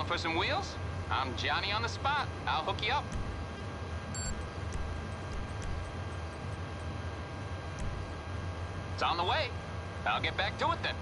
Going for some wheels? I'm Johnny on the spot. I'll hook you up. It's on the way. I'll get back to it then.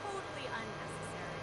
Totally unnecessary.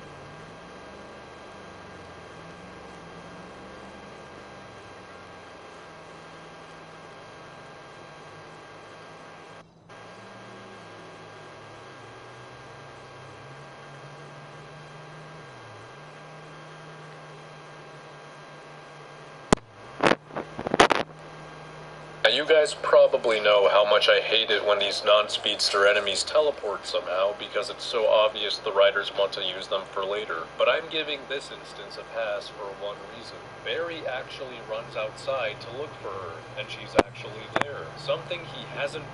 Now you guys probably know how much I hate it when these non-speedster enemies teleport somehow, because it's so obvious the riders want to use them for later. But I'm giving this instance a pass for one reason. Barry actually runs outside to look for her, and she's actually there. Something he hasn't...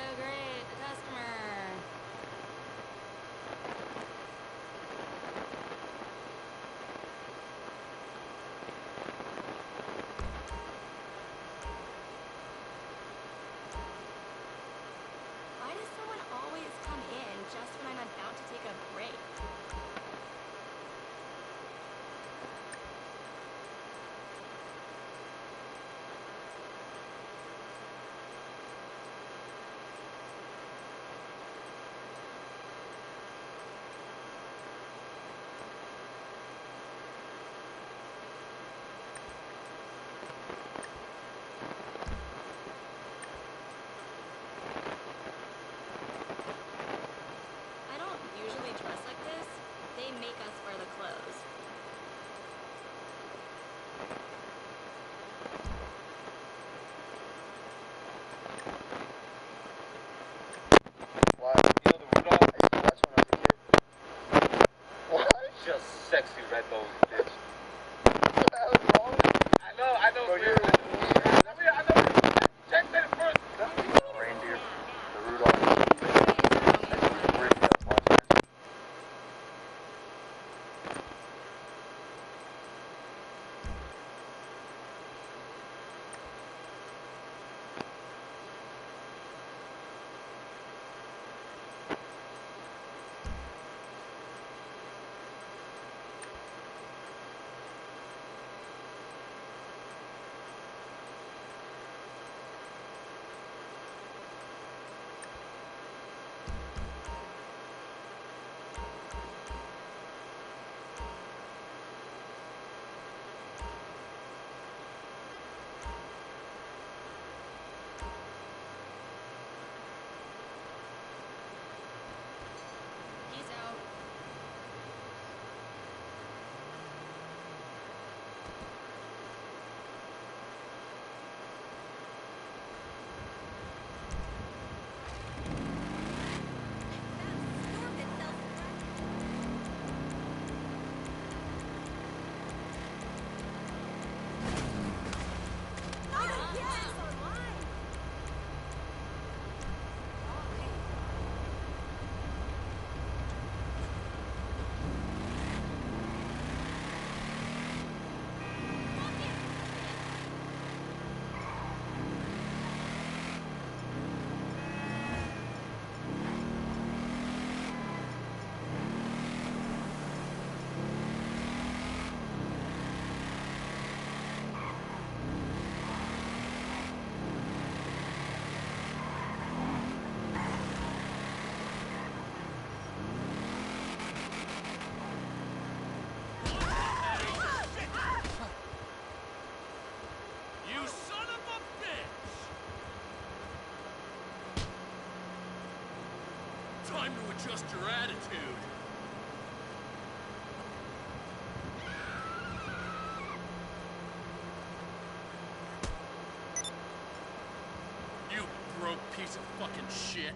Oh great, a customer. Why does someone always come in just when I'm about to take a break? I don't usually dress like this. They make us wear the clothes. Wow, you know the Rudolph? I used to watch when I was a kid. What? Just sexy red nose, bitch. What the hell is wrong with you? I know, Bro, it's you're weird. I know. Check that first. the reindeer, the Rudolph. That's really weird for us watching this. just your attitude. You broke piece of fucking shit.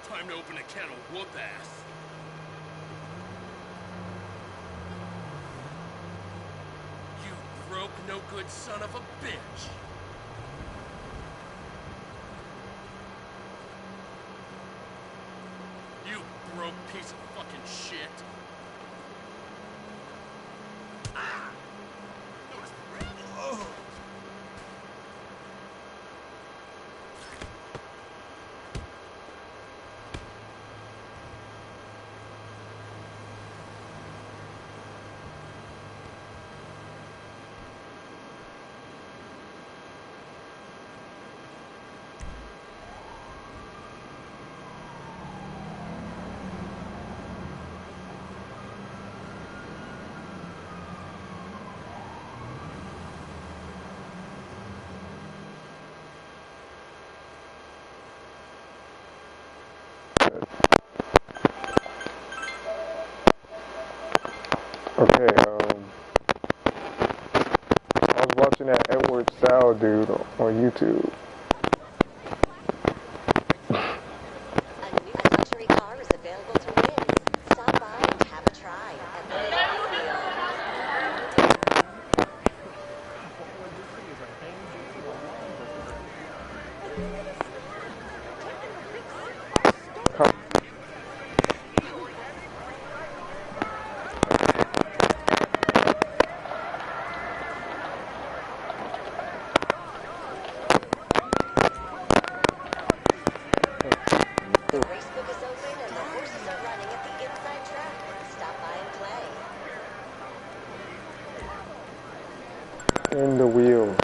Time to open a can of whoop ass. You broke no good son of a bitch. You broke piece of fucking shit. Ah! Oh. Okay, I was watching that Edward Sal dude on YouTube. A new luxury car is available to win. Stop by and have a try at the The racebook is open and the horses are running at the inside track. Stop by and play. In the wheel.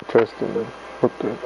Testing. What the?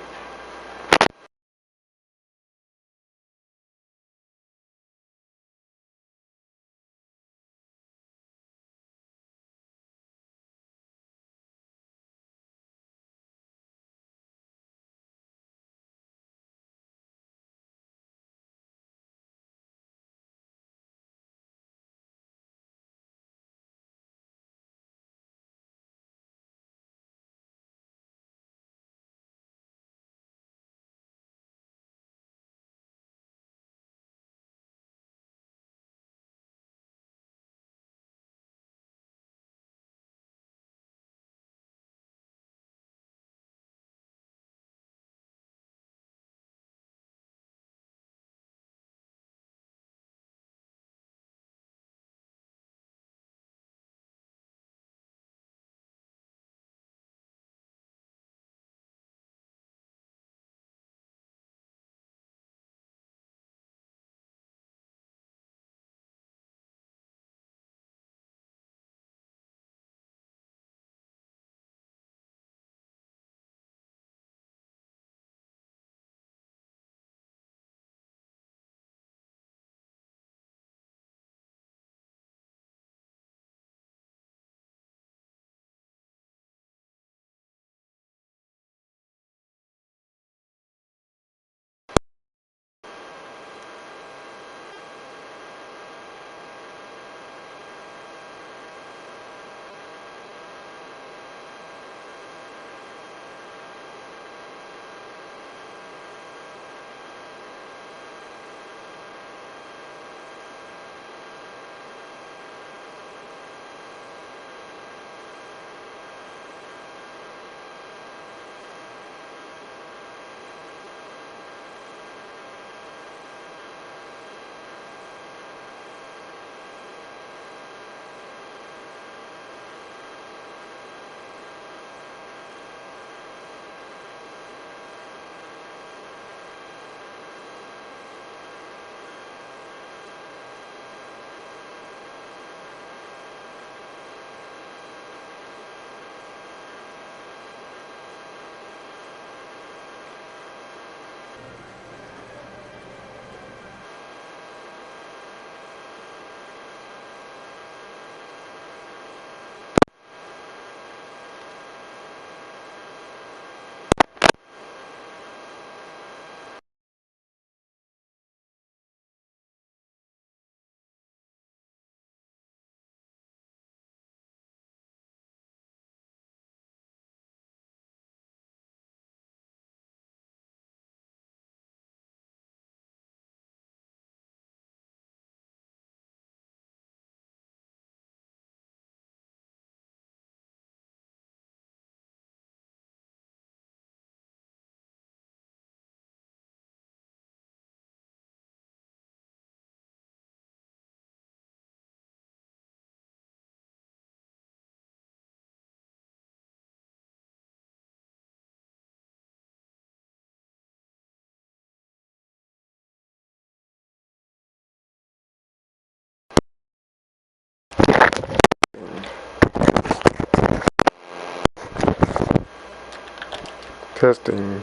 Testing.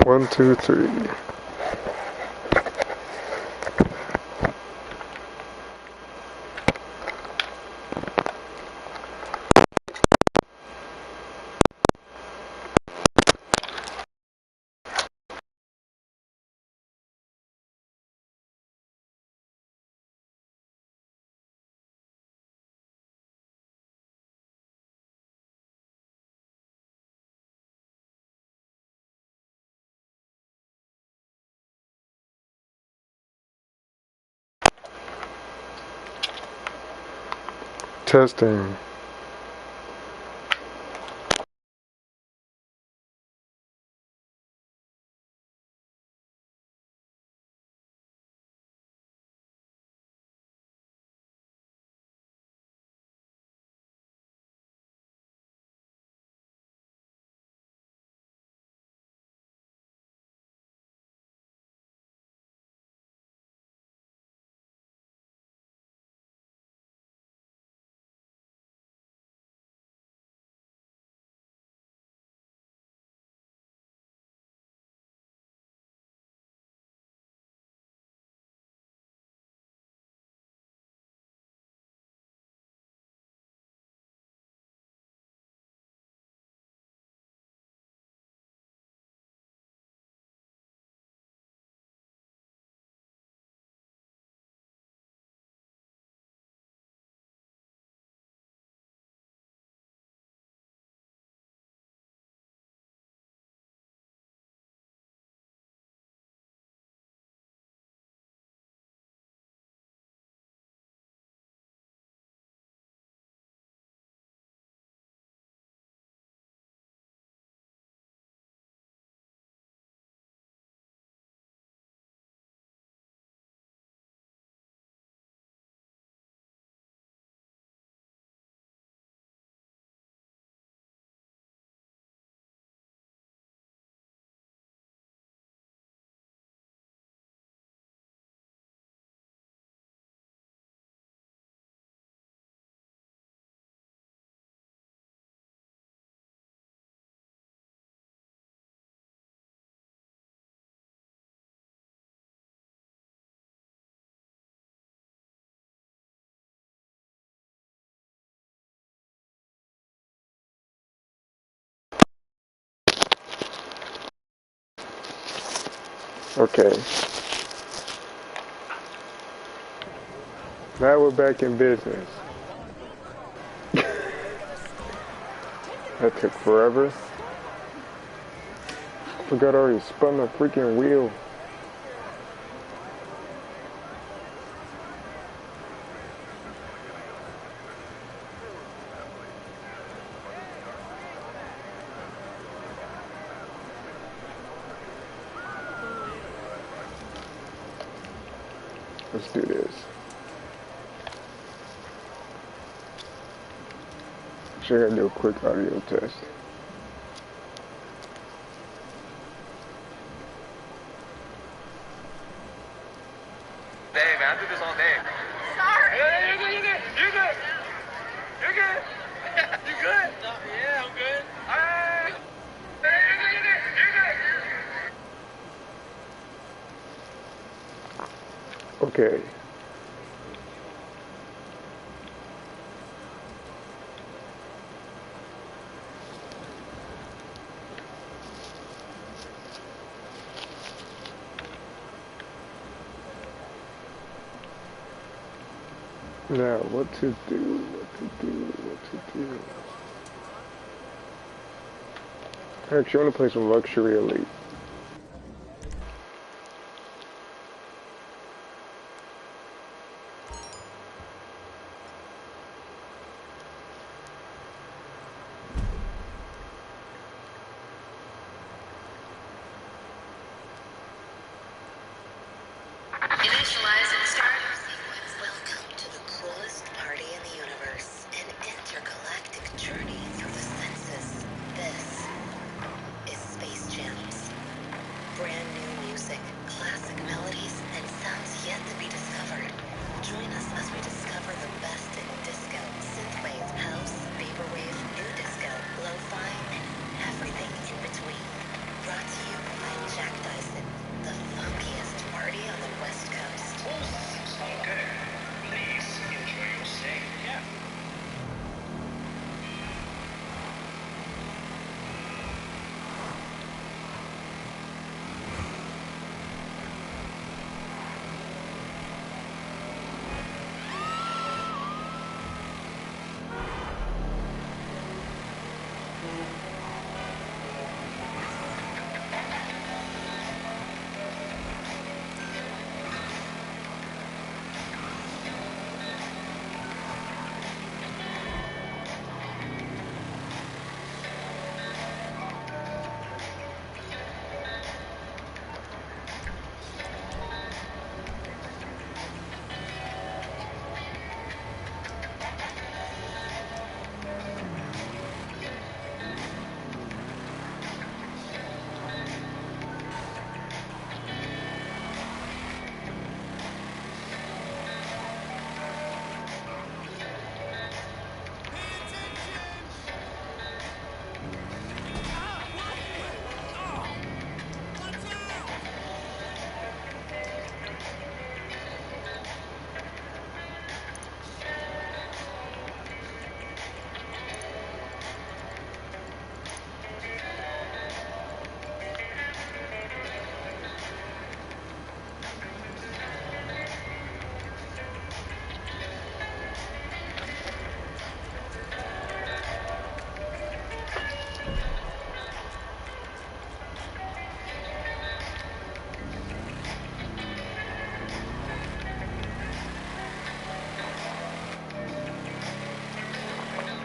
1, 2, 3. Testing. Okay. Now we're back in business. That took forever. Forgot I already spun the freaking wheel. Let's do this. Actually, I gotta do a quick audio test. Day, man. I do this all day. Sorry. You're good. You're good. You're good. You're good. You good? Yeah, I'm good. All right. You're good. You're good. You're good. Okay. Now, what to do? Actually, I want to play some Luxury Elite. Initializing starter sequence. Welcome to the coolest party in the universe. An intergalactic journey through the senses. This is Space Gems.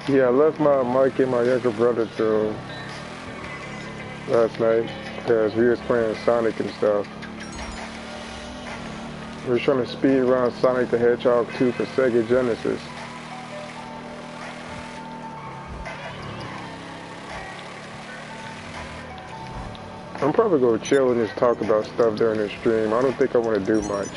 Yeah, I left my mic in my younger brother's room last night because we was playing Sonic and stuff. We were trying to speed run Sonic the Hedgehog 2 for Sega Genesis. I'm probably gonna chill and just talk about stuff during the stream. I don't think I want to do much.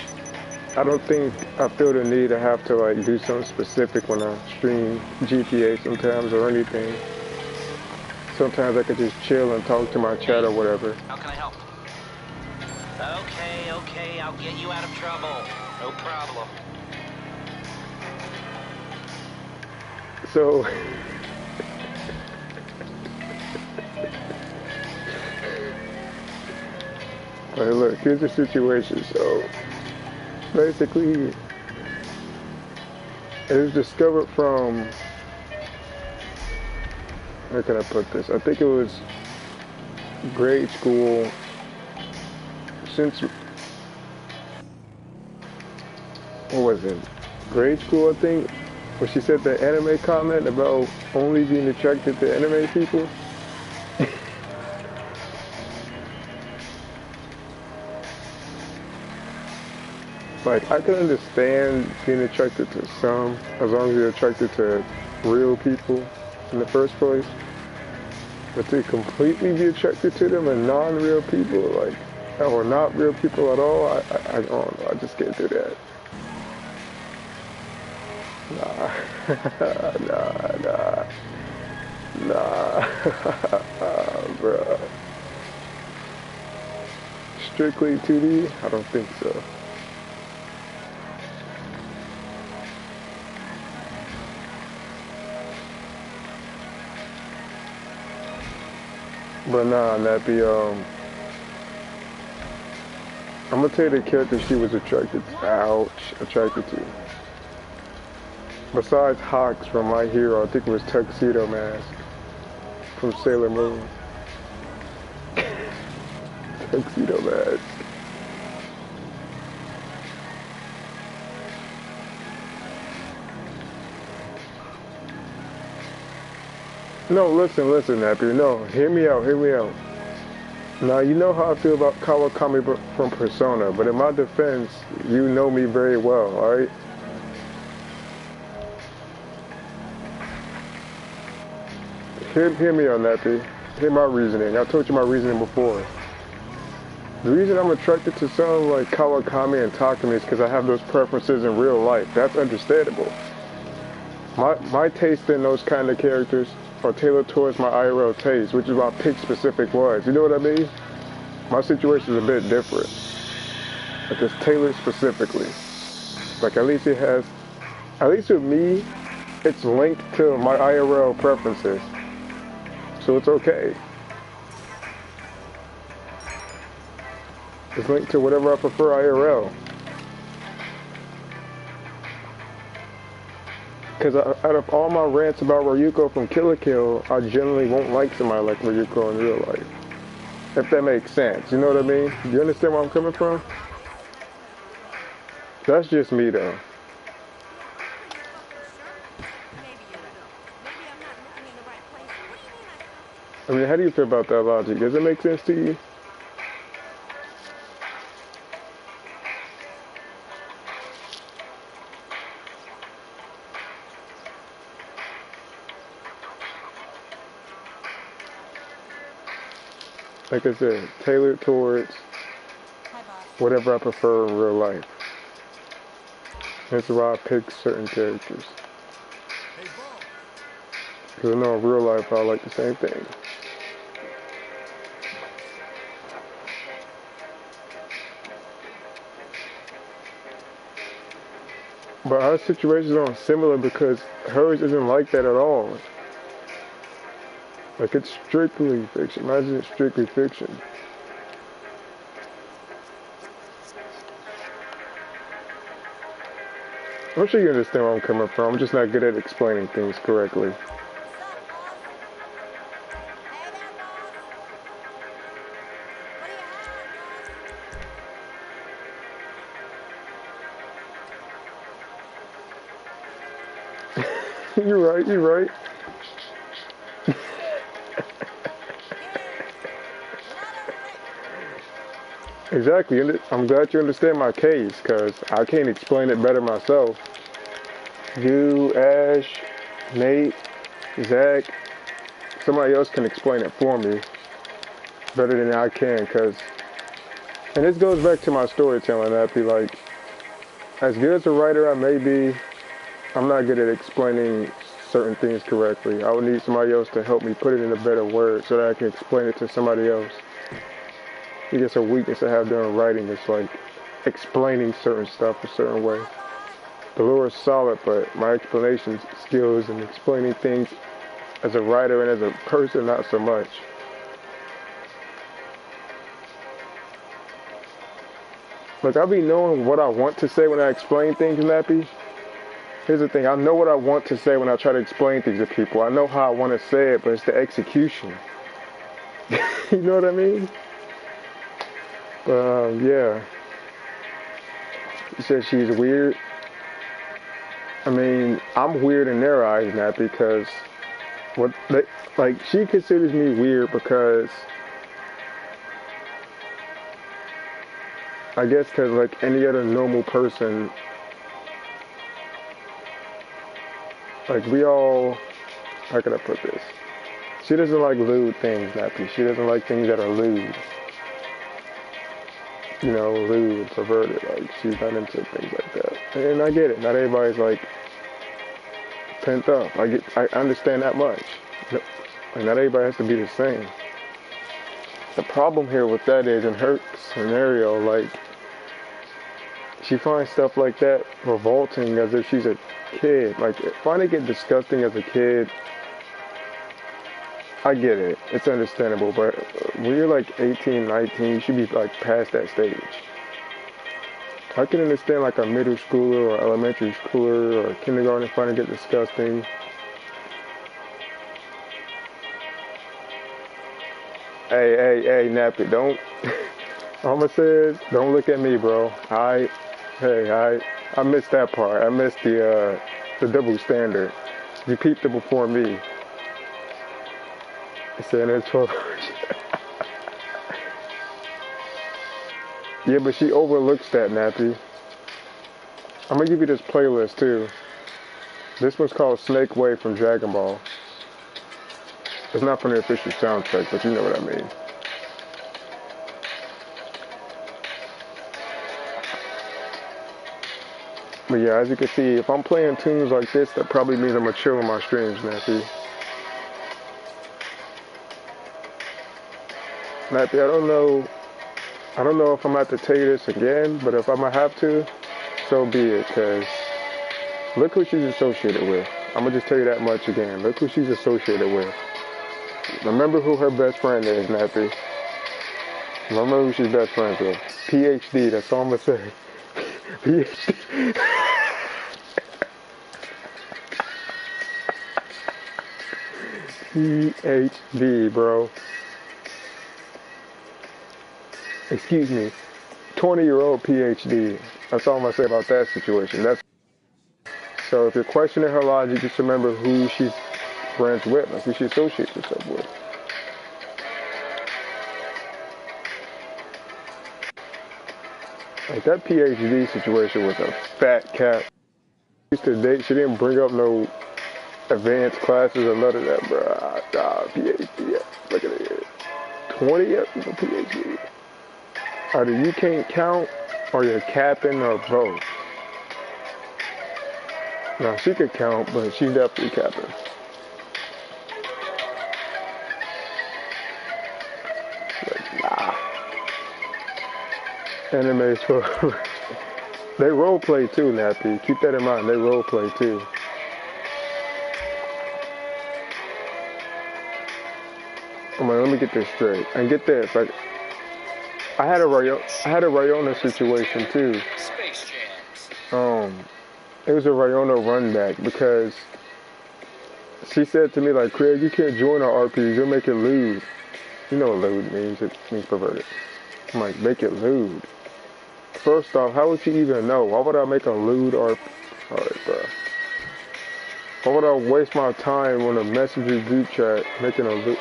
I don't think I feel the need to have to like do something specific when I stream GTA sometimes or anything. Sometimes I could just chill and talk to my chat or whatever. How can I help? Okay, okay, I'll get you out of trouble. No problem. So hey, look, here's the situation. So basically, it was discovered from, how can I put this? I think it was grade school. Since, what was it? Grade school, I think, where she said the anime comment about only being attracted to anime people. Like, I can understand being attracted to some, as long as you're attracted to real people in the first place. But to completely be attracted to them and non-real people, like, or not real people at all, I don't know. I just can't do that. Nah, nah, bruh. Strictly 2D? I don't think so. But nah, I'm gonna tell you the character she was attracted to. Besides Hawks from My Hero, I think it was Tuxedo Mask from Sailor Moon. Tuxedo Mask. No, listen, Nappy. No, hear me out. Now, you know how I feel about Kawakami from Persona, but in my defense, you know me very well, alright? Hear me on that, P. Hear my reasoning. I told you my reasoning before. The reason I'm attracted to someone like Kawakami and Takumi is because I have those preferences in real life. That's understandable. My taste in those kind of characters are tailored towards my IRL taste, which is why I picked specific ones. You know what I mean? My situation is a bit different. Like, it's tailored specifically. Like, at least with me, it's linked to my IRL preferences. So it's okay. It's linked to whatever I prefer IRL. Because out of all my rants about Ryuko from Kill la Kill, I generally won't like somebody like Ryuko in real life. If that makes sense. You know what I mean? Do you understand where I'm coming from? That's just me, though. I mean, how do you feel about that logic? Does it make sense to you? Like I said, tailored towards whatever I prefer in real life. That's why I pick certain characters. Because I know in real life I like the same thing. But our situations aren't similar because hers isn't like that at all. Like, it's strictly fiction. Imagine it's strictly fiction. I'm sure you understand where I'm coming from. I'm just not good at explaining things correctly. You're right, you're right. Exactly, and I'm glad you understand my case, because I can't explain it better myself. You, Ash, Nate, Zach, somebody else can explain it for me better than I can, because, and this goes back to my storytelling, I'd be like, as good as a writer I may be, I'm not good at explaining certain things correctly. I would need somebody else to help me put it in a better word so that I can explain it to somebody else. I guess a weakness I have during writing is like explaining certain stuff a certain way. The lore is solid, but my explanation skills and explaining things as a writer and as a person, not so much. Look, I be knowing what I want to say when I explain things, Nappy. Here's the thing, I know what I want to say when I try to explain things to people. I know how I want to say it, but it's the execution. You know what I mean? Yeah. You said she's weird. I mean, I'm weird in their eyes, Nappy, because she considers me weird because I guess because like any other normal person, like we all, how can I put this? She doesn't like lewd things, Nappy. She doesn't like things that are lewd. You know, lewd, perverted. Like she's not into things like that. And I get it. Not everybody's like pent up. I understand that much. And not everybody has to be the same. The problem here with that is in her scenario, like she finds stuff like that revolting as if she's a kid. Like finding it disgusting as a kid, I get it. It's understandable, but when you're like 18, 19, you should be like past that stage. I can understand like a middle schooler or elementary schooler or kindergarten finding it disgusting. Hey, Nappy, don't. I'ma say is, don't look at me, bro. I missed that part. I missed the double standard. You peeped it before me. Saying it's 12 hours. Yeah, but she overlooks that, Nappy. I'm gonna give you this playlist too. This one's called Snake Way from Dragon Ball. It's not from the official soundtrack, but you know what I mean. But yeah, as you can see, if I'm playing tunes like this, that probably means I'm gonna chill on my streams, Nappy. Nappy, I don't know if I'm gonna have to tell you this again, but if I'm gonna have to, so be it, because look who she's associated with. I'm gonna just tell you that much again. Look who she's associated with. Remember who her best friend is, Nappy. Remember who she's best friends with. PhD, that's all I'm gonna say. PhD. PhD, bro. Excuse me. 20-year-old PhD. That's all I'm gonna say about that situation. So if you're questioning her logic, just remember who she's friends with, like who she associates herself with. Like that PhD situation was a fat cat. She used to date, she didn't bring up no advanced classes or none of that, bro. PhD. Look at it. 20 years of PhD. Either you can't count or you're capping or both. Now she could count, but she's definitely capping. Like, nah. Anime's for they role play too, Nappy. Keep that in mind. They role play too. Come on, let me get this straight. And get this, like I had a Rayona situation too. Space Jams. It was a Rayona run back because she said to me like, Craig, you can't join our RPs, you'll make it lewd. You know what lewd means? It means perverted. I'm like, make it lewd. First off, how would you even know? Why would I make a lewd RP? Alright, bro. Why would I waste my time on a messenger group chat making a loop?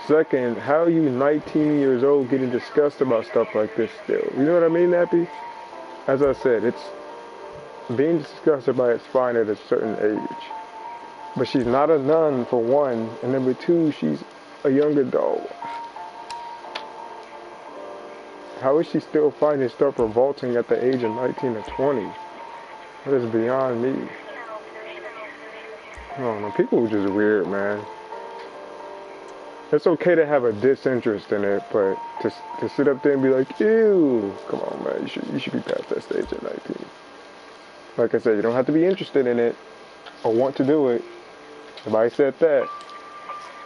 Second, how are you 19 years old getting discussed about stuff like this still? You know what I mean, Nappy? As I said, it's being disgusted by it's fine at a certain age. But she's not a nun, for one, and number two, she's a young adult. How is she still finding stuff revolting at the age of 19 or 20? That is beyond me. I don't know, people are just weird, man. It's okay to have a disinterest in it, but to sit up there and be like, ew, come on, man, you should be past that stage at 19. Like I said, you don't have to be interested in it or want to do it. Nobody said that.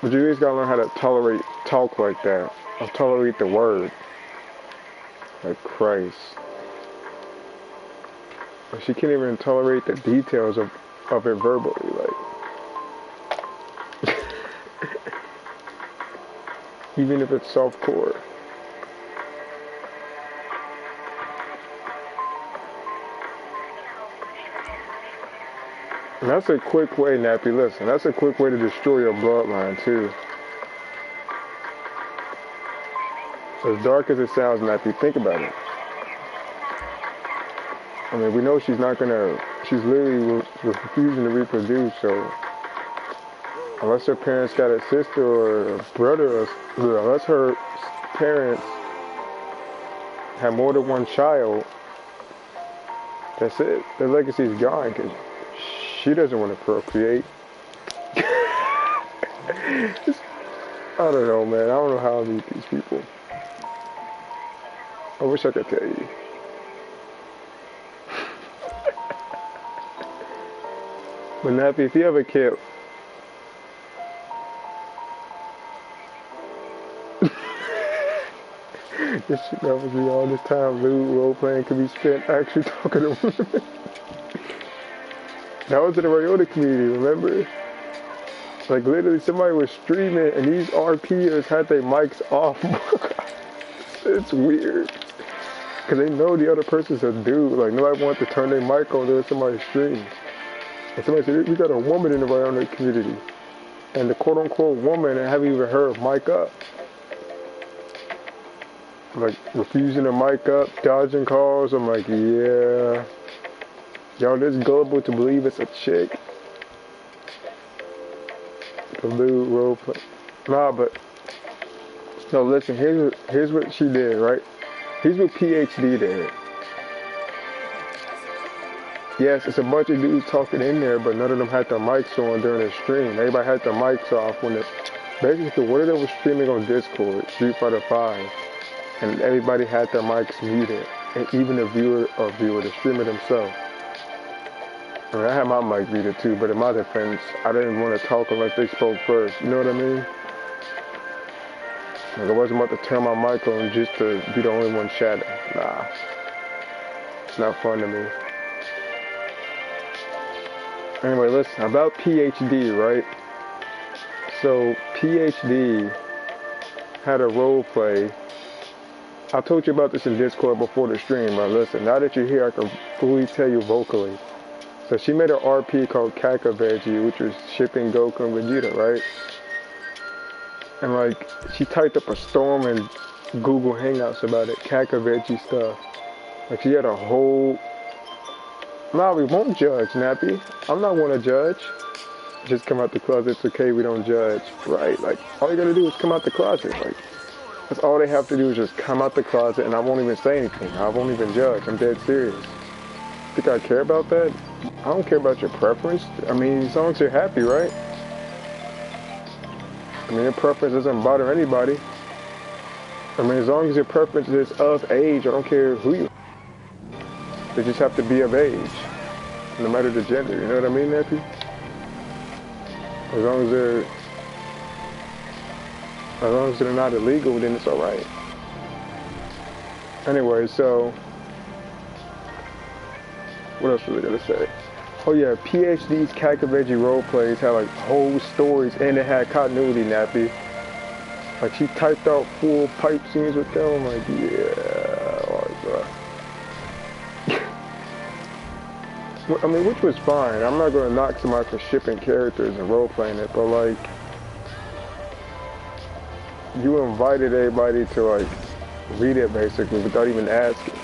But you just gotta learn how to tolerate talk like that, or tolerate the word. Like Christ. She can't even tolerate the details of it verbally, like. Even if it's softcore. And that's a quick way, Nappy, listen, that's a quick way to destroy your bloodline, too. As dark as it sounds, Nappy, think about it. I mean, we know she's not gonna, she's literally refusing to reproduce, so unless her parents got a sister or a brother, or unless her parents have more than one child, that's it. Their legacy's gone because she doesn't want to procreate. I don't know, man. I don't know how I meet these people. I wish I could tell you. But Nappy, if you have a kid, this shit that was me all this time. Lewd role playing could be spent actually talking to women. That was in the Toyota community, remember? Like literally somebody was streaming and these RPers had their mics off. It's weird. Cause they know the other person's a dude. Like nobody wants to turn their mic on during somebody's stream. And somebody said, we got a woman in the Toyota community. And the quote unquote woman haven't even heard mic up. Like refusing to mic up, dodging calls. I'm like, yeah. Y'all this gullible to believe it's a chick. The lewd roleplay. Nah, but no, listen, here's what she did, right? Here's what PhD did. Yes, it's a bunch of dudes talking in there, but none of them had their mics on during the stream. Everybody had their mics off when it basically one of them was streaming on Discord, Street Fighter 5. And everybody had their mics muted. And even the the streamer themselves. I mean, I had my mic muted too, but in my defense, I didn't want to talk unless they spoke first. You know what I mean? Like, I wasn't about to turn my mic on just to be the only one chatting. Nah. It's not fun to me. Anyway, listen, about PhD, right? So, PhD had a role play. I told you about this in Discord before the stream, but listen, now that you're here, I can fully tell you vocally. So she made an RP called Kaka Veggie, which was shipping Goku and Vegeta, right? And like, she typed up a storm in Google Hangouts about it, Kaka Veggie stuff. Like she had a whole... Nah, we won't judge, Nappy. I'm not one to judge. Just come out the closet, it's okay, we don't judge. Right, like, all you gotta do is come out the closet, like... That's all they have to do is just come out the closet and I won't even say anything. I won't even judge. I'm dead serious. Think I care about that? I don't care about your preference. I mean, as long as you're happy, right? I mean, your preference doesn't bother anybody. I mean, as long as your preference is of age, I don't care who you are. They just have to be of age. No matter the gender, you know what I mean, Nappy? As long as they're not illegal, then it's alright. Anyway, so... What else was I gonna say? Oh yeah, PhD's Kaka Veggie roleplays had like whole stories and it had continuity, Nappy. Like she typed out full pipe scenes with them. I'm like, yeah, alright, bro. I mean, which was fine. I'm not gonna knock somebody for shipping characters and role playing it, but like, you invited everybody to like read it basically without even asking.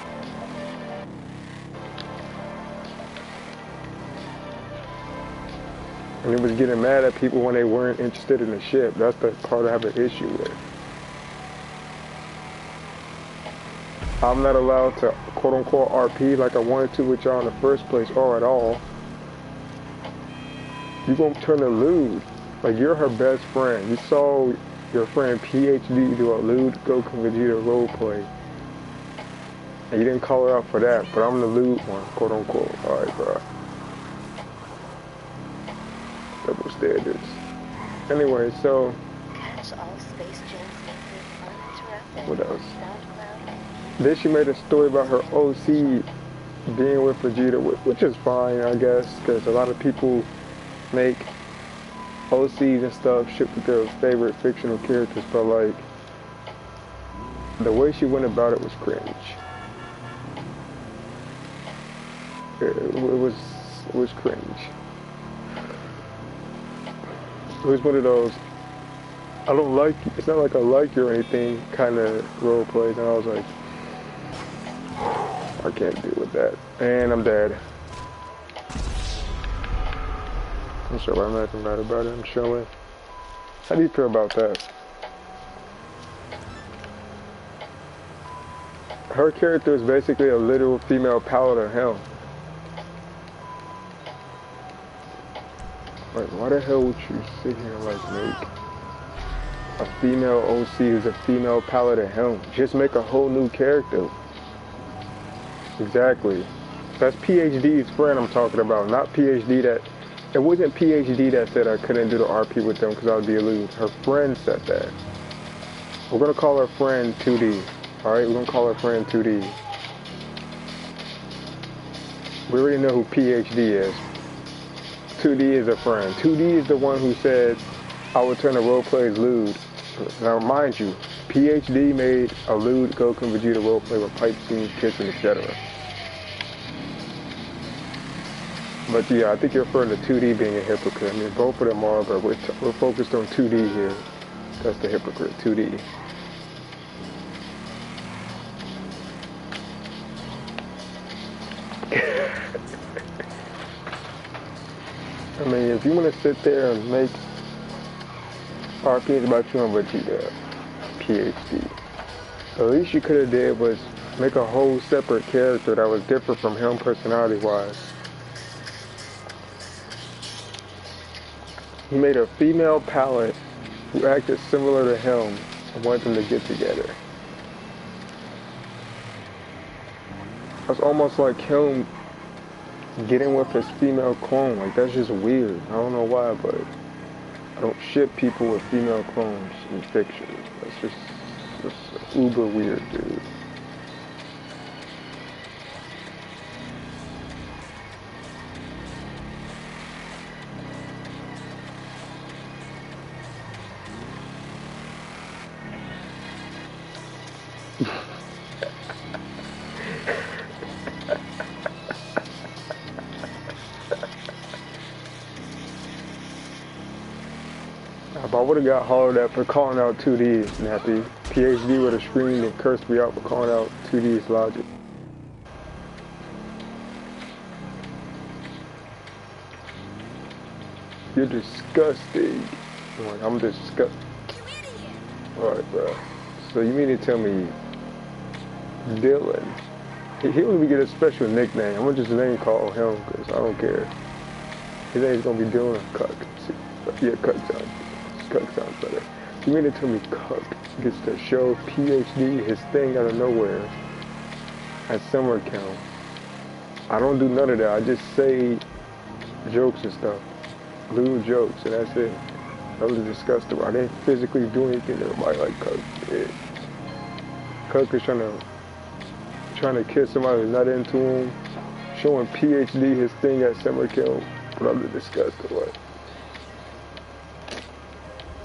And it was getting mad at people when they weren't interested in the ship. That's the part I have an issue with. I'm not allowed to quote-unquote RP like I wanted to with y'all in the first place or at all. You gonna turn a lewd. Like, you're her best friend. You saw your friend PhD do a lewd Goku Vegeta roleplay. And you didn't call her out for that, but I'm the lewd one, quote-unquote. Alright, bro. Double standards. Anyway, so... Catch all Space Jam's uninterrupted. What else? Then she made a story about her OC being with Vegeta, which is fine, I guess, because a lot of people make OCs and stuff ship with their favorite fictional characters, but like, the way she went about it was cringe. It was cringe. It was one of those, I don't like you, it's not like I like you or anything kind of role plays, and I was like, I can't deal with that. And I'm dead. I'm sorry, I'm not mad about it, I'm chilling. How do you feel about that? Her character is basically a literal female Paladin of Hell. Like, why the hell would you sit here and like make a female OC who's a female Paladin of Hell? Just make a whole new character. Exactly. That's PhD's friend I'm talking about, not PhD that... It wasn't PhD that said I couldn't do the RP with them because I would be a lewd. Her friend said that. We're going to call her friend 2D. Alright, we're going to call her friend 2D. We already know who PhD is. 2D is a friend. 2D is the one who said I would turn the roleplay as lewd. Now mind you, PhD made a lewd Goku and Vegeta roleplay with pipe scenes, kissing, etc. But yeah, I think you're referring to 2D being a hypocrite. I mean, both of them are, but we're focused on 2D here. That's the hypocrite, 2D. I mean, if you want to sit there and make RPs about you and Vegeta, PhD, the least you could have did was make a whole separate character that was different from him personality-wise. He made a female palette who acted similar to him and wanted them to get together. It's almost like him getting with his female clone. Like, that's just weird. I don't know why, but I don't ship people with female clones in fiction. That's just uber weird, dude. If I would have got hollered at for calling out 2D, Nappy, PhD would have screamed and cursed me out for calling out 2D's logic. You're disgusting. I'm disgusted. Alright, bro. So you mean to tell me Dylan, he would get a special nickname. I'm gonna just name call him because I don't care. His name's gonna be Dylan Cuck. Yeah, Cuck sounds better. You mean to tell me Cuck gets to show PhD his thing out of nowhere at summer camp? I don't do none of that. I just say jokes and stuff. Little jokes, and that's it. That was disgusting. I didn't physically do anything to nobody like Cuck did. Cuck is trying to kiss somebody who's not into him, showing PhD his thing at summer camp, but I'm the disgusting one.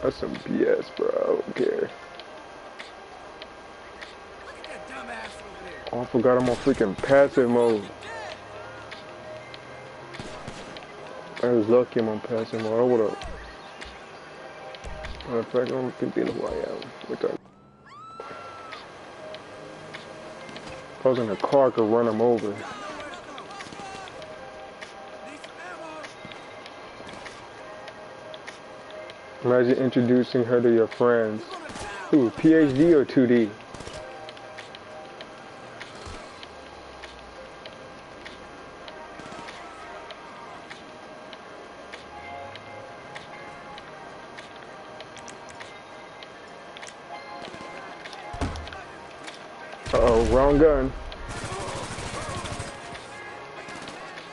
That's some BS, bro. I don't care. Oh, I forgot I'm on freaking passive mode. I was lucky I'm on passing mode. Oh, what up? Matter of fact, I don't think they know who I am. What the? If I was in a car, I could run them over. Imagine introducing her to your friends. Ooh, PhD or 2D? Uh-oh, wrong gun.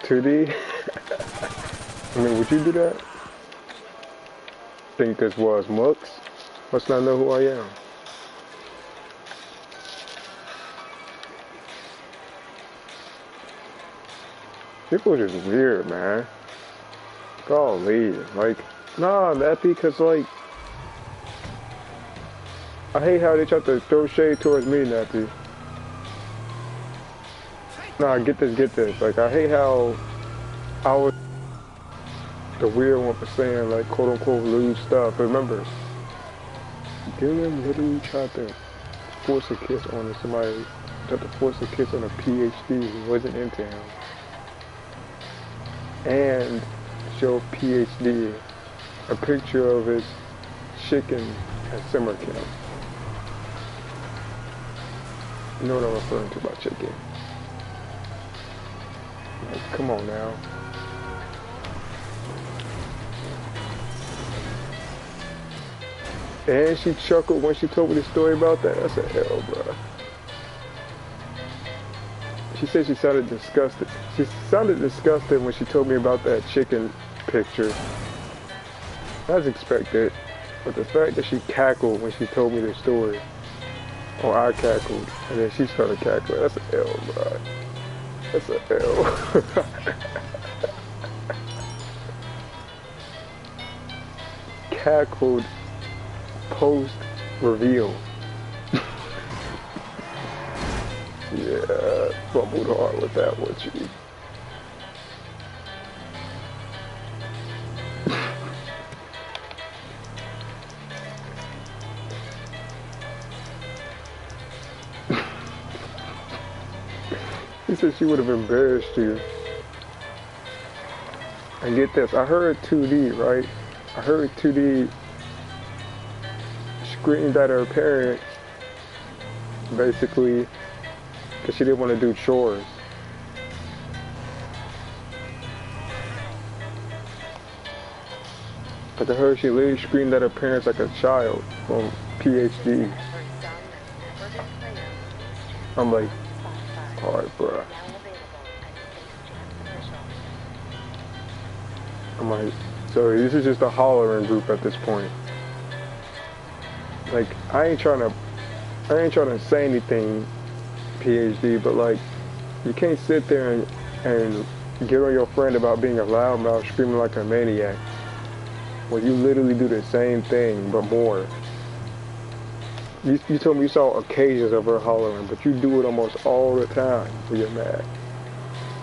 2D? I mean, would you do that? Think this was Mux? Must not know who I am. People are just weird, man. Golly. Like, nah, that because, like, I hate how they try to throw shade towards me, Nappy. Nah, get this. Like, I hate how I was the weird one for saying, like, quote-unquote lewd stuff. Remember, Dylan literally tried to force a kiss on somebody, tried to force a kiss on a PhD who wasn't into him. And show PhD a picture of his chicken at summer camp. You know what I'm referring to by chicken. Like, come on now. And she chuckled when she told me the story about that. I said, hell, bro. She said she sounded disgusted. She sounded disgusted when she told me about that chicken picture. As expected. But the fact that she cackled when she told me the story, or I cackled, and then she started cackling, that's an L, bro. That's an L. Cackled post-reveal. Yeah, fumbled hard with that one, G. He said she would have embarrassed you. And get this, I heard 2D, right? I heard 2D screamed at her parents, basically, because she didn't want to do chores. Like I heard she literally screamed at her parents like a child from PhD. I'm like, alright, bruh. I'm like, so this is just a hollering group at this point. Like, I ain't trying to say anything, PhD, but like, you can't sit there and get on your friend about being a loudmouth screaming like a maniac when you literally do the same thing but more. You told me you saw occasions of her hollering, but you do it almost all the time when you're mad.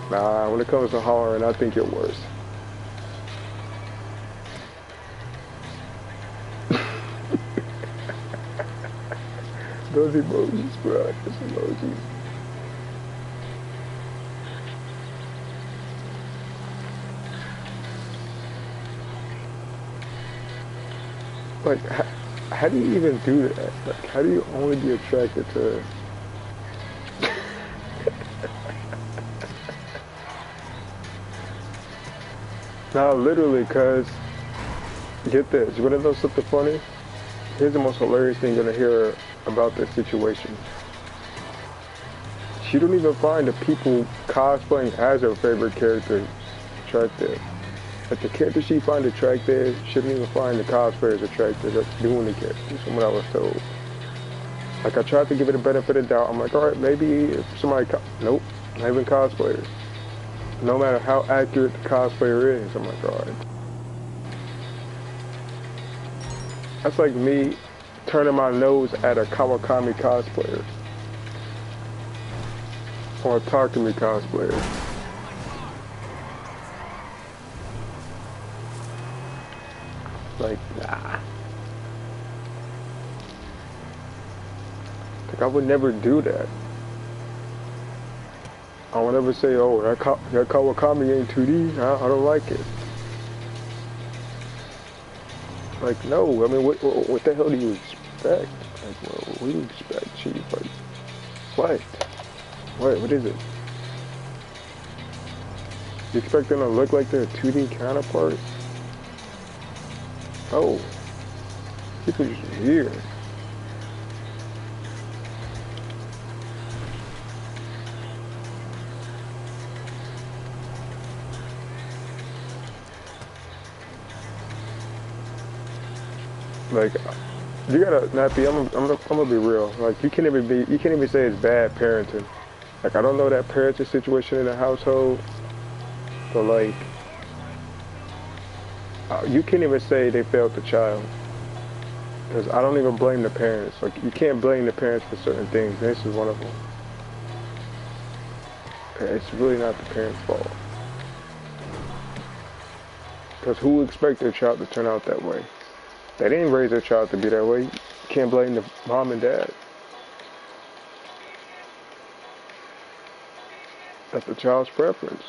Nah, when it comes to hollering, I think you're worse. Those emojis, bro. Those emojis. Like, how do you even do that? Like, how do you only be attracted to... Nah, literally, cause, get this, you wanna know something funny? Here's the most hilarious thing you're gonna hear about this situation. She don't even find the people cosplaying as her favorite character attractive. Like the character she finds attractive, she don't even find the cosplayers attractive that's doing the characters, from what I was told. Like I tried to give it a benefit of doubt. I'm like, alright, maybe if somebody, nope, not even cosplayers. No matter how accurate the cosplayer is, I'm like, alright. That's like me turning my nose at a Kawakami cosplayer. Or a Talk to Me cosplayer. Like, nah. Like, I would never do that. I would never say, oh, that Kawakami ain't 2D. I don't like it. Like, no. I mean, what the hell do you expect? Like, what do you expect, Chief? Like, what? What is it? You expect them to look like their 2D counterparts? Oh. People are just weird. Like, you gotta, Nappy, I'm gonna be real. Like, you can't even say it's bad parenting. Like, I don't know that parenting situation in the household, but like, you can't even say they failed the child. Because I don't even blame the parents. Like, you can't blame the parents for certain things. This is one of them. It's really not the parents' fault. Because who would expect their child to turn out that way? They didn't raise their child to be that way. You can't blame the mom and dad. That's the child's preference.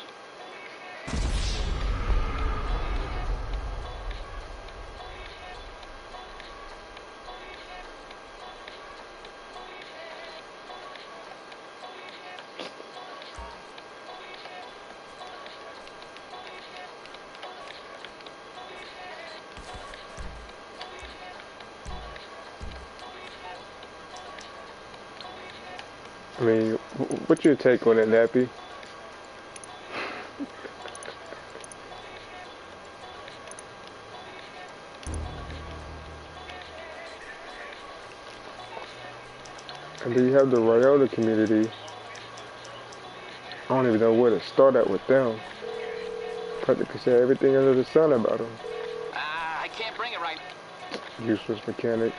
I mean, what's your take on it, Nappy? And then you have the Ryota community. I don't even know where to start at with them. Practically say everything under the sun about them. I can't bring it right. Useless mechanic.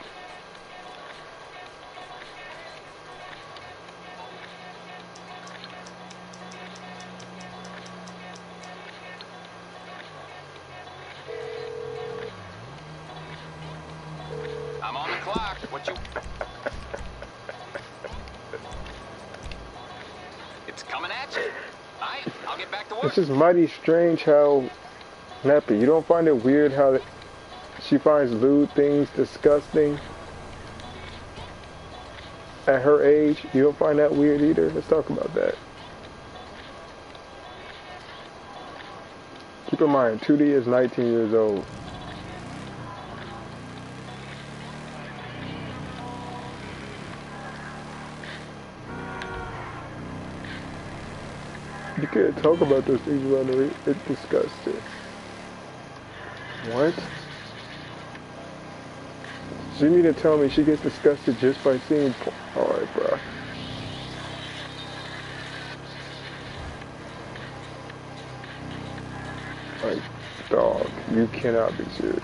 I'm on the clock. What you... It's coming at you. Alright, I'll get back to work. It's just mighty strange how, Nappy, you don't find it weird how she finds lewd things disgusting at her age? You don't find that weird either? Let's talk about that. Keep in mind, 2D is 19 years old. You can't talk about those things around her. It's disgusting. What? So you mean to tell me she gets disgusted just by seeing porn? Alright, bro. Like, dog, you cannot be serious.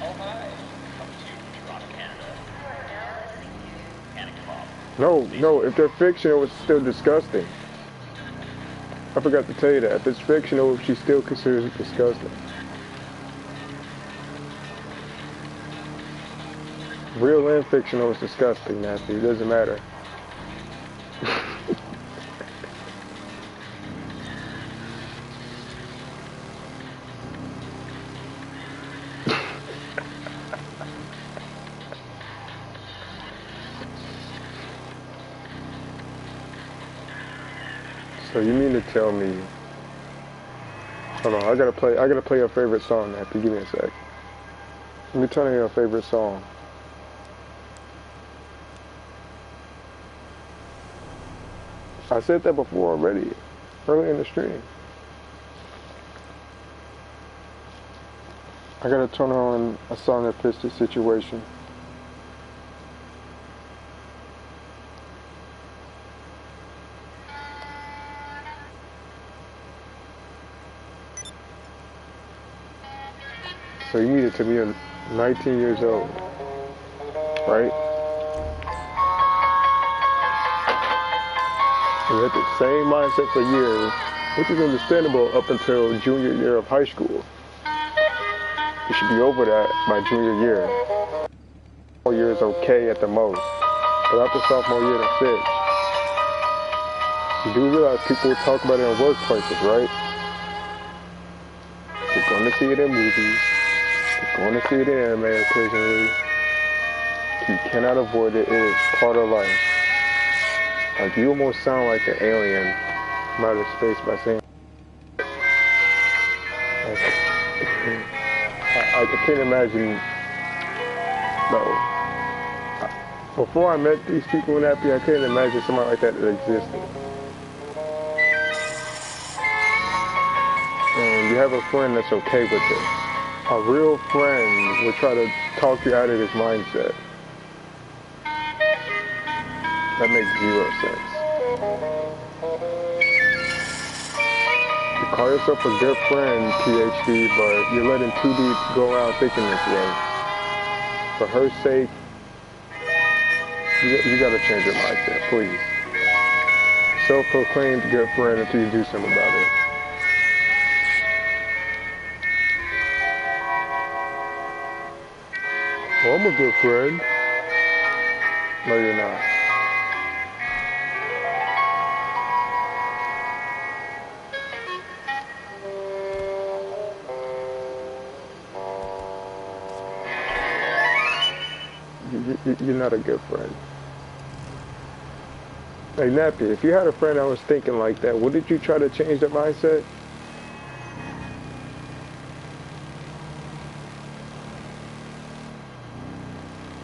Oh, hi. Come to Toronto, Canada. Canada kebab. No, if they're fictional, it's still disgusting. I forgot to tell you that. If it's fictional, she still considers it disgusting. Real and fictional is disgusting, Nasty. It doesn't matter. So you mean to tell me? Hold on, I gotta play your favorite song, Nappy. Give me a sec. Let me turn on your favorite song. I said that before already, early in the stream. I gotta turn on a song that fits the situation. So you mean it to be 19 years old, right? You had the same mindset for years, which is understandable up until junior year of high school. You should be over that by junior year. 4 years okay at the most. But after sophomore year, that's it. You do realize people talk about it in workplaces, right? You're going to see it in movies. You're going to see it in anime occasionally. You cannot avoid it. It is part of life. Like, you almost sound like an alien from outer space by saying I can't imagine. No. Before I met these people in Appy, I couldn't imagine somebody like that existed. And you have a friend that's okay with it. A real friend would try to talk you out of this mindset. That makes 0 sense. You call yourself a good friend, PhD, but you're letting 2D go around thinking this way. For her sake, you gotta change your mindset, please. Self-proclaimed good friend until you do something about it. Well, I'm a good friend. No, you're not. You're not a good friend. Hey, Nappy, if you had a friend that was thinking like that, wouldn't you try to change their mindset?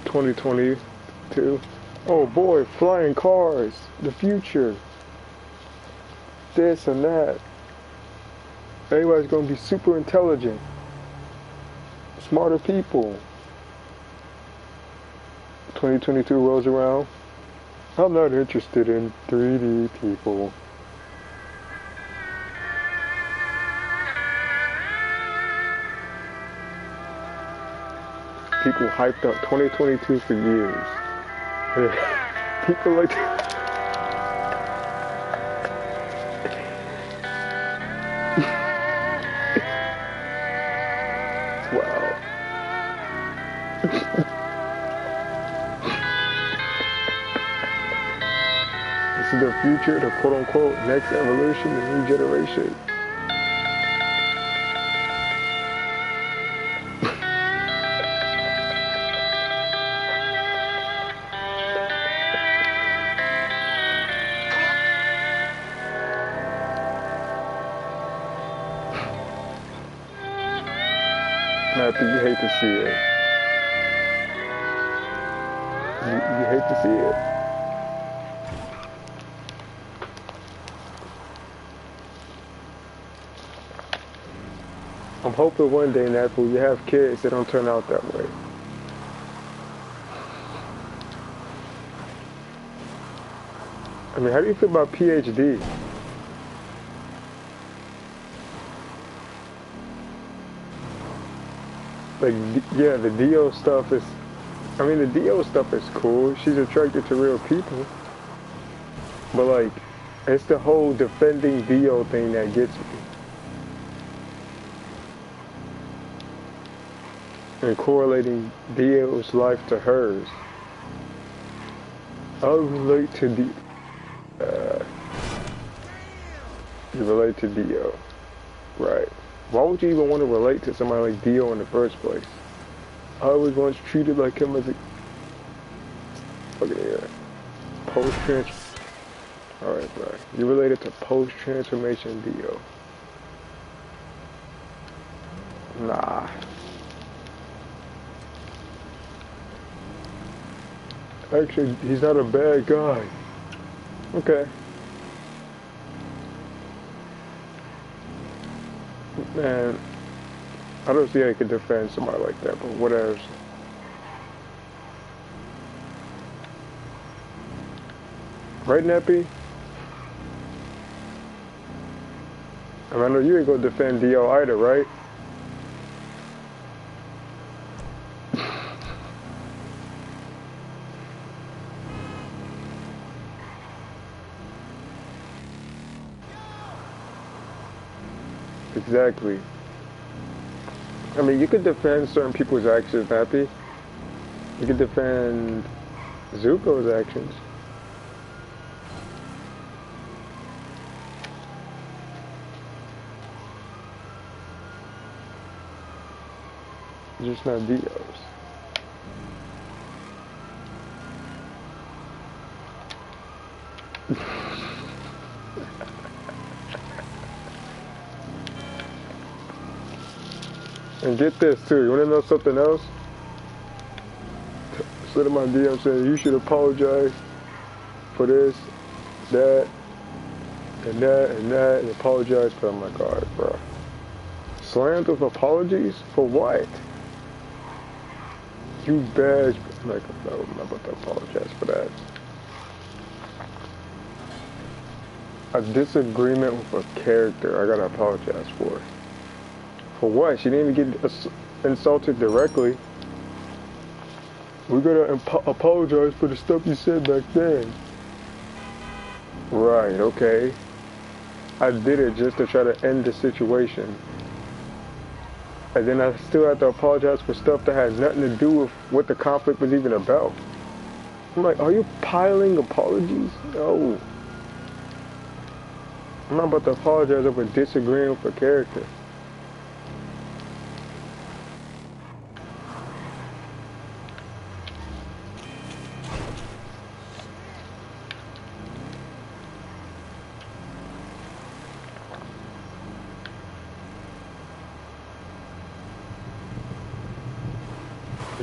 (2022) Oh boy, flying cars, the future, this and that. Everybody's gonna be super intelligent, smarter people. 2022 rolls around. I'm not interested in 3D people. People hyped up 2022 for years. People like wow. This is the future, the quote-unquote next evolution, the new generation. Matthew, you hate to see it. You hate to see it. I'm hoping one day, Napple, you have kids that don't turn out that way. I mean, how do you feel about PhD? Like, yeah, the DO stuff is, I mean, the DO stuff is cool. She's attracted to real people. But, like, it's the whole defending DO thing that gets me. And correlating Dio's life to hers. I relate to you relate to Dio. Right. Why would you even want to relate to somebody like Dio in the first place? I was once treated like him as a fucking post-trans. Alright, bro. You related to post-transformation Dio. Nah. Actually, he's not a bad guy. Okay. Man, I don't see how you could defend somebody like that, but whatever. Right, Neppy? I mean, I know you ain't gonna defend Dio either, right? Exactly. I mean, you could defend certain people's actions, Happy. You could defend Zuko's actions. Just not Dio's. And get this too, you wanna know something else? Slid in my DM saying you should apologize for this, that, and that, and that, and apologize for. I'm like, alright, bro. Slammed with apologies? For what? You bad. I'm like, no, I'm not about to apologize for that. A disagreement with a character, I gotta apologize for. For what? She didn't even get insulted directly. We gotta apologize for the stuff you said back then. Right, okay. I did it just to try to end the situation. And then I still have to apologize for stuff that has nothing to do with what the conflict was even about. I'm like, are you piling apologies? No. I'm not about to apologize over disagreeing with a character.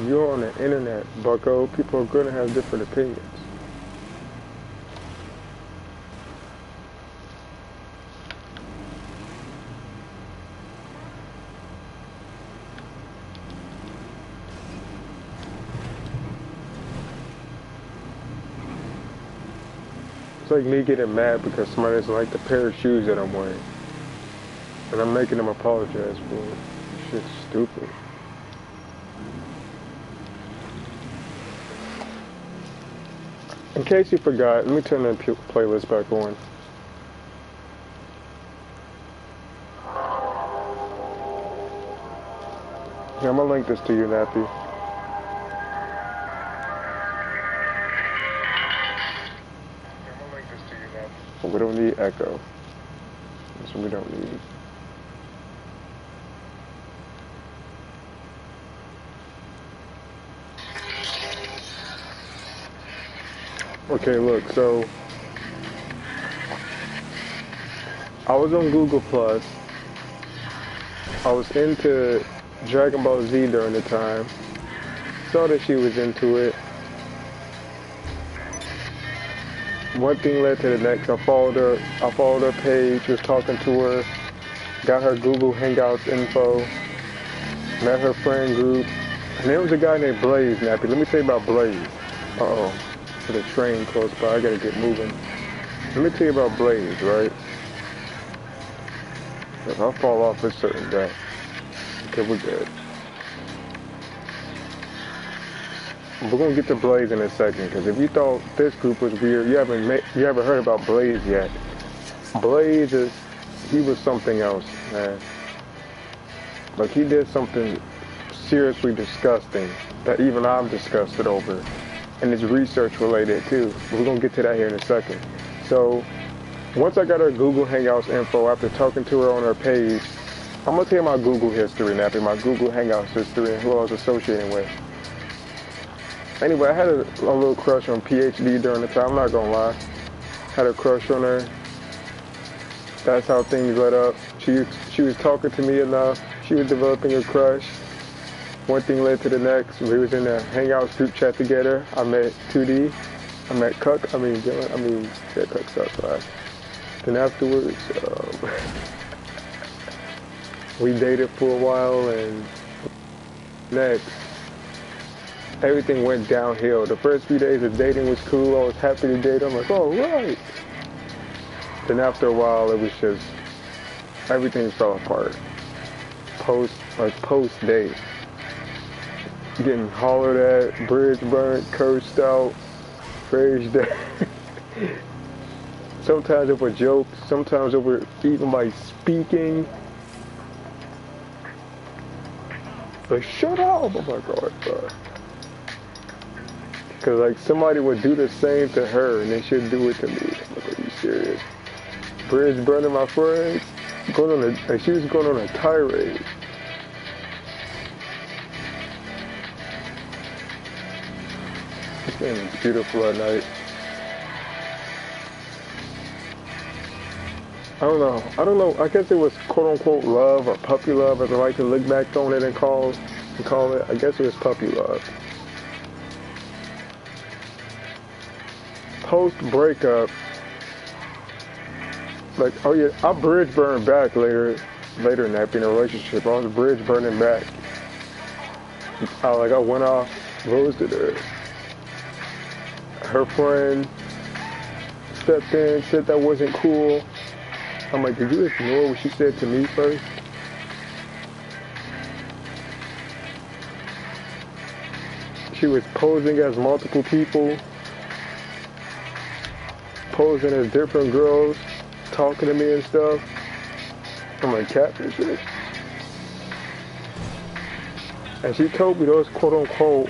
You're on the internet, bucko. People are going to have different opinions. It's like me getting mad because somebody doesn't like the pair of shoes that I'm wearing. And I'm making them apologize for it. Shit's stupid. In case you forgot, let me turn the playlist back on. Yeah, I'm gonna link this to you, Nappy. But we don't need echo. That's what we don't need. Okay, look, so I was on Google Plus. I was into Dragon Ball Z during the time. Saw that she was into it. One thing led to the next. I followed her page, was talking to her, got her Google Hangouts info, met her friend group. And there was a guy named Blaze, Nappy. Let me tell you about Blaze. Uh-oh. For the train close by, I gotta get moving. Let me tell you about Blaze, right? If I fall off a certain day, okay, we're good. We're gonna get to Blaze in a second, because if you thought this group was weird, you haven't heard about Blaze yet. Blaze he was something else, man. Like, he did something seriously disgusting that even I'm disgusted over. And it's research related too. We're gonna get to that here in a second. So once I got her Google Hangouts info after talking to her on her page, I'm gonna tell you my Google history, Nappy, my Google Hangouts history and who I was associating with. Anyway, I had a little crush on PhD during the time, I'm not gonna lie. Had a crush on her. That's how things led up. She was talking to me enough. She was developing a crush. One thing led to the next. We was in a Hangouts group chat together. I met 2D. I met Cuck. Yeah, Cuck sucks last. Then afterwards, we dated for a while, and next, everything went downhill. The first few days of dating was cool. I was happy to date. I'm like, oh, right. Then after a while, it was just, everything fell apart. Post date. Getting hollered at, bridge burnt, cursed out, raged at. Sometimes over jokes, sometimes over even by speaking. Like, shut up! I'm like, oh my god. Cause like somebody would do the same to her and they should do it to me. I'm like, are you serious? Bridge burning my friends, going on like she was going on a tirade. This man is beautiful at night. I don't know. I guess it was quote unquote love or puppy love, as I like to look back on it and call it. I guess it was puppy love. Post breakup, like, oh yeah, I bridge burned back later in that being a relationship. I was bridge burning back. I went off, roasted her. Her friend stepped in, said that wasn't cool. I'm like, did you ignore what she said to me first? She was posing as multiple people, posing as different girls, talking to me and stuff. I'm like, catfish it. And she told me those quote unquote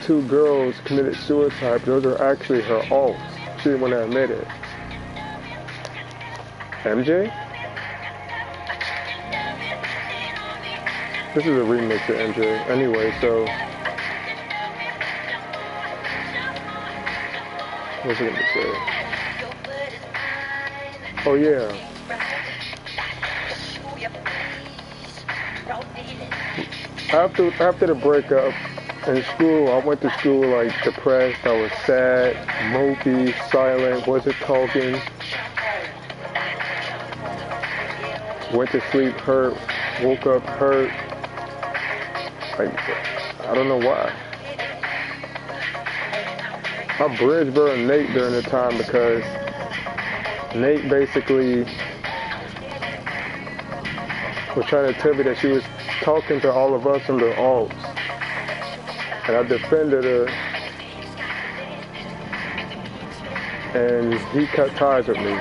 2 girls committed suicide, but those are actually her alts. She didn't want to admit it. MJ? This is a remix of MJ. Anyway, so what's it gonna say? Oh yeah. After the breakup in school, I went to school like depressed. I was sad, mopey, silent, wasn't talking. Went to sleep hurt, woke up hurt. Like, I don't know why. I bridge burned Nate during the time because Nate basically was trying to tell me that she was talking to all of us in the alts. And I defended her. And he cut ties with me.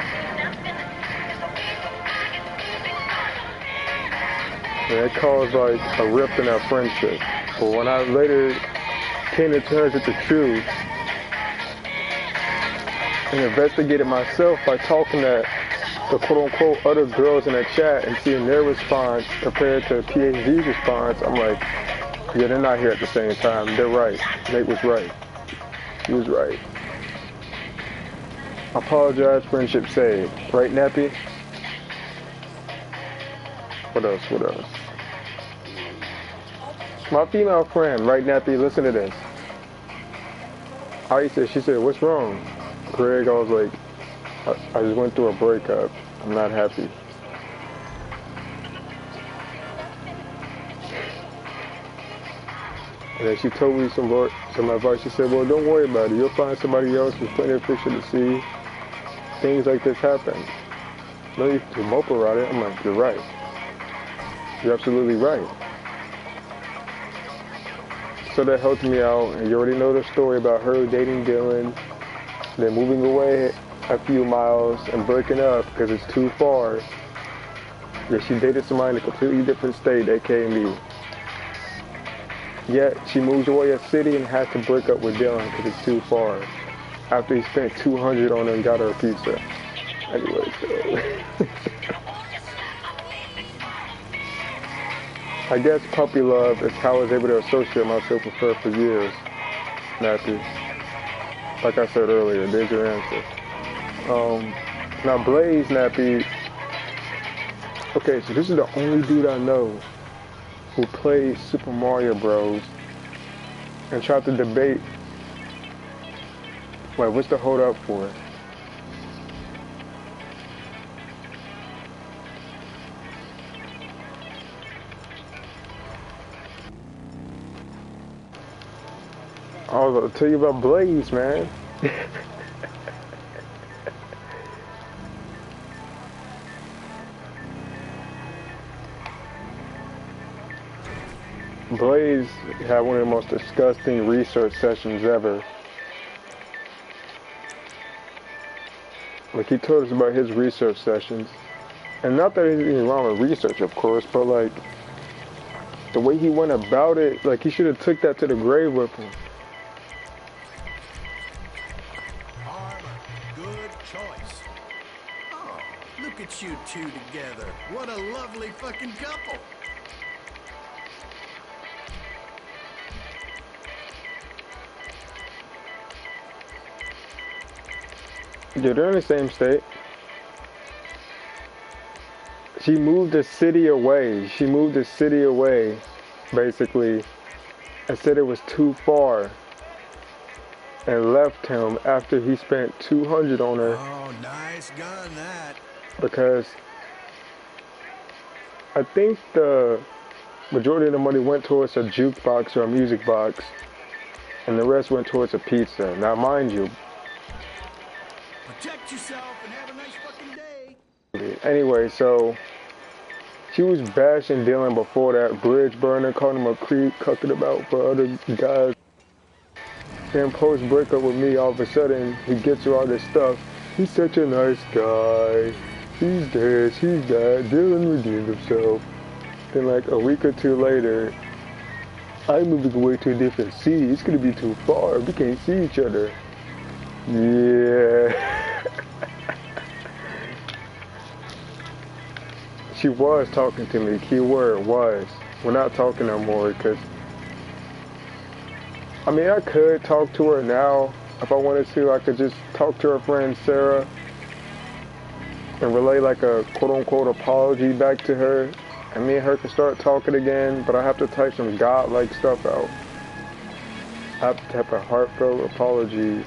And it caused like a rift in our friendship. But when I later came to terms with the truth and investigated myself by talking to the quote-unquote other girls in the chat and seeing their response compared to PhD's response, I'm like, yeah, they're not here at the same time. They're right. Nate was right. He was right. Apologize, friendship saved. Right, Nappy? What else? My female friend, right, Nappy, listen to this. She said, what's wrong? Greg, I was like, I just went through a breakup. I'm not happy. And then she told me some advice. She said, well, don't worry about it. You'll find somebody else with plenty of picture to see. Things like this happen. No need to mope around it. I'm like, you're right. You're absolutely right. So that helped me out. And you already know the story about her dating Dylan, then moving away a few miles and breaking up because it's too far. Yeah, she dated somebody in a completely different state, aka me. Yet she moves away a city and has to break up with Dylan because it's too far. After he spent $200 on her and got her a pizza. Anyway, so I guess puppy love is how I was able to associate myself with her for years. Nappy. Like I said earlier, there's your answer. Now Blaze, Nappy. Okay, so this is the only dude I know who plays Super Mario Bros. And tried to debate. Wait, what's the hold up for? I was going to tell you about Blaze, man. Blaze had one of the most disgusting research sessions ever. Like, he told us about his research sessions. And not that there's anything wrong with research, of course, but like, the way he went about it, like he should have took that to the grave with him. Good choice. Oh, look at you two together. What a lovely fucking couple. Yeah, they're in the same state. She moved the city away. She moved the city away, basically, and said it was too far, and left him after he spent 200 on her. Oh, nice gun, that. Because I think the majority of the money went towards a jukebox or a music box, and the rest went towards a pizza. Now, mind you, Protect yourself and have a nice fucking day. anyway, so she was bashing Dylan before that, bridge burner, calling him a creep, cucking about for other guys. Then post breakup with me, all of a sudden he gets her all this stuff. He's such a nice guy. He's this, he's that. Dylan redeemed himself. Then like a week or two later, I'm moving away to a different city. It's gonna be too far. We can't see each other. Yeah. She was talking to me. Keyword was. We're not talking no more because, I mean, I could talk to her now if I wanted to. I could just talk to her friend Sarah and relay like a quote-unquote apology back to her, and me and her can start talking again, but I have to type some God-like stuff out. I have to type a heartfelt apology.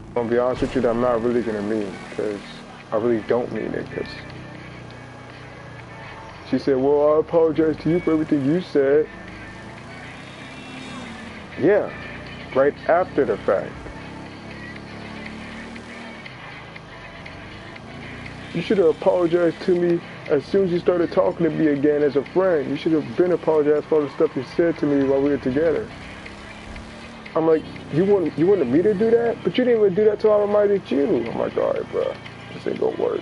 I'm gonna be honest with you, that I'm not really gonna mean, because I really don't mean it, because she said, well, I apologize to you for everything you said. Yeah, right after the fact. You should have apologized to me as soon as you started talking to me again as a friend. You should have been apologized for all the stuff you said to me while we were together. I'm like, you wanted me to do that? But you didn't even do that till I reminded you. I'm like, all right, bro, this ain't gonna work.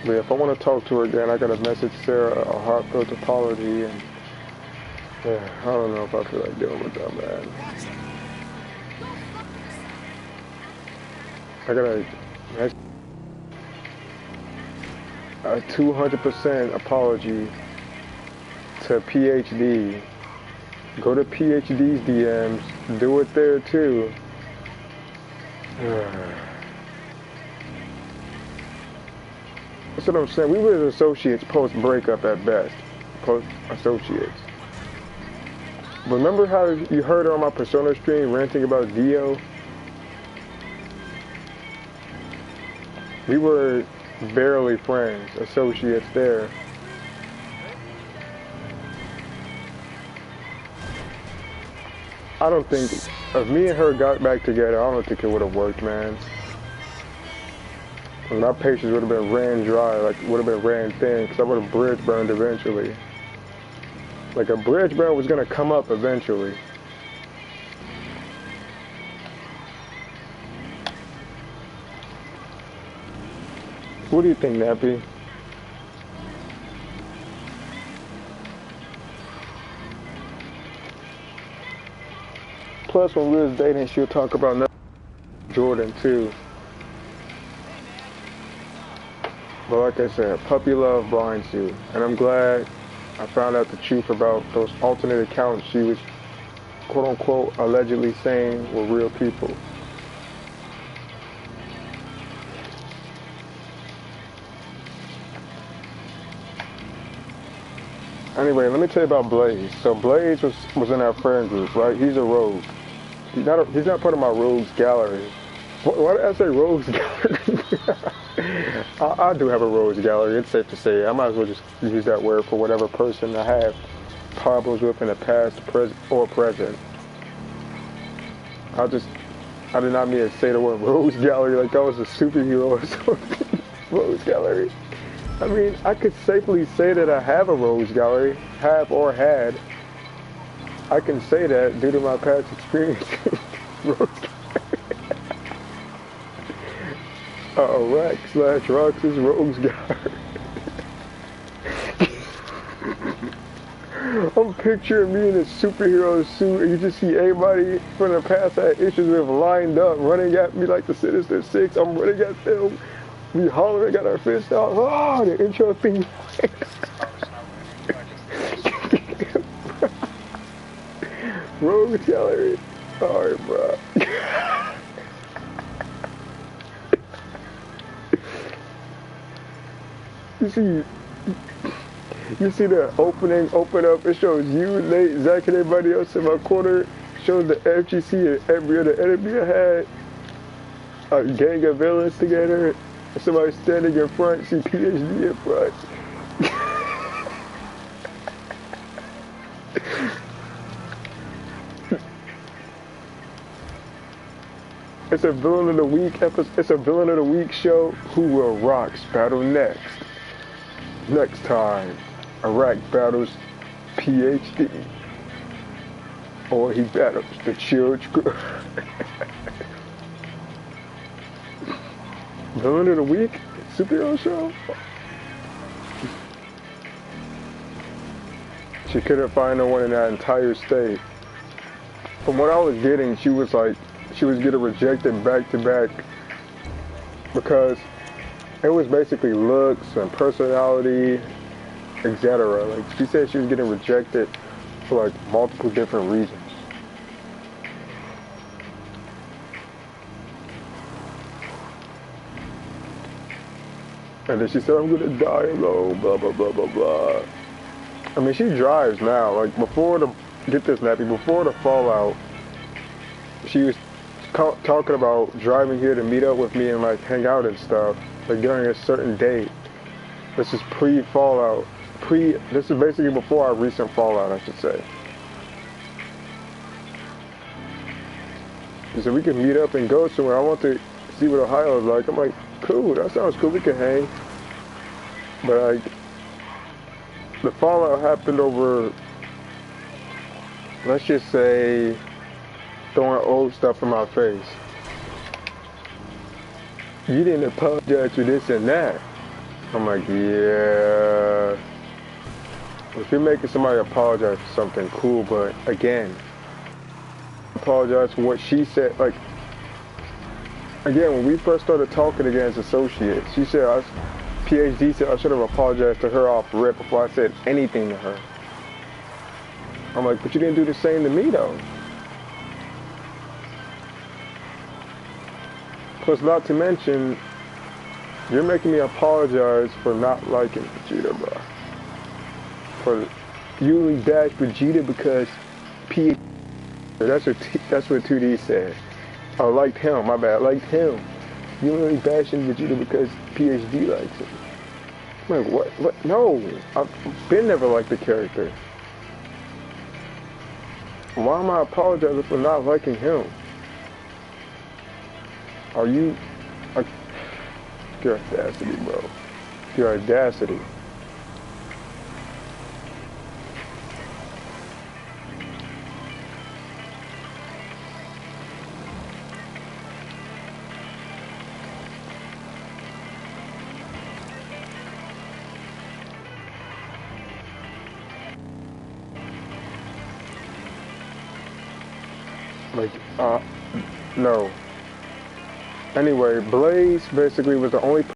But if I want to talk to her again, I gotta message Sarah a heartfelt apology, and yeah, I don't know if I feel like dealing with that, man. I gotta a 200% apology to PhD. Go to PhD's DMs, do it there too. That's what I'm saying. We were associates post breakup at best. Post associates. Remember how you heard her on my Persona stream ranting about Dio? We were barely friends, associates there. I don't think, if me and her got back together, I don't think it would have worked, man. And my patience would have been ran dry, like would have been ran thin, because I would have bridge burned eventually. Like a bridge burn was gonna come up eventually. What do you think, Nappy? Plus, when we was dating, she'll talk about Jordan too. But like I said, puppy love blinds you, and I'm glad I found out the truth about those alternate accounts she was, quote unquote, allegedly saying were real people. Anyway, let me tell you about Blaze. So Blaze was in our friend group, right? He's a rogue. He's not part of my rogues gallery. Why did I say rogues gallery? I do have a rogues gallery. It's safe to say. I might as well just use that word for whatever person I have problems with in the past, present, or present. I did not mean to say the word rogues gallery like I was a superhero or something. Rogues gallery. I mean, I could safely say that I have a rogues gallery, have or had. I can say that due to my past experience. Rogues gallery. Iraq/Roxas Rogues Guard. I'm picturing me in a superhero suit, and you just see everybody from the past I had issues with lined up, running at me like the Sinister Six. I'm running at them. We hollering, got our fists out. Oh, the intro theme. Rogue Gallery. Alright, bro. You see the open up, it shows you, Nate, Zach, and everybody else in my corner. Shows the FGC and every other enemy I had. A gang of villains together. Somebody standing in front, see PhD in front. It's a villain of the week episode. It's a villain of the week show. Who will Rocks battle next? Next time, Iraq battles PhD, or he battles the Chill Stream. Villain of the week superhero show. She couldn't find no one in that entire state. From what I was getting, she was getting rejected back to back because it was basically looks and personality, etc. Like she said, she was getting rejected for like multiple different reasons. And then she said, "I'm gonna die alone." Blah blah blah blah blah. I mean, she drives now. Like before the before the fallout, she was talking about driving here to meet up with me and like hang out and stuff, like during a certain date. This is pre-fallout. This is basically before our recent fallout, I should say. She said we can meet up and go somewhere. I want to see what Ohio is like. I'm like, cool, that sounds cool, we can hang. But like, the fallout happened over, let's just say, throwing old stuff in my face. You didn't apologize for this and that. I'm like, yeah. If you're making somebody apologize for something, cool, but again, apologize for what she said. Like, again, when we first started talking again as associates, she said, PhD said I should have apologized to her off rip before I said anything to her. I'm like, but you didn't do the same to me though. Plus, not to mention, you're making me apologize for not liking Vegeta, bro. For you only bashed Vegeta because PhD. That's what 2D said. I liked him. My bad. I liked him. You only bashing Vegeta because PhD likes him. I'm like, what? What? No, I've been never liked the character. Why am I apologizing for not liking him? Are you... your audacity, bro. Your audacity. Like, no. Anyway, Blaze basically was the only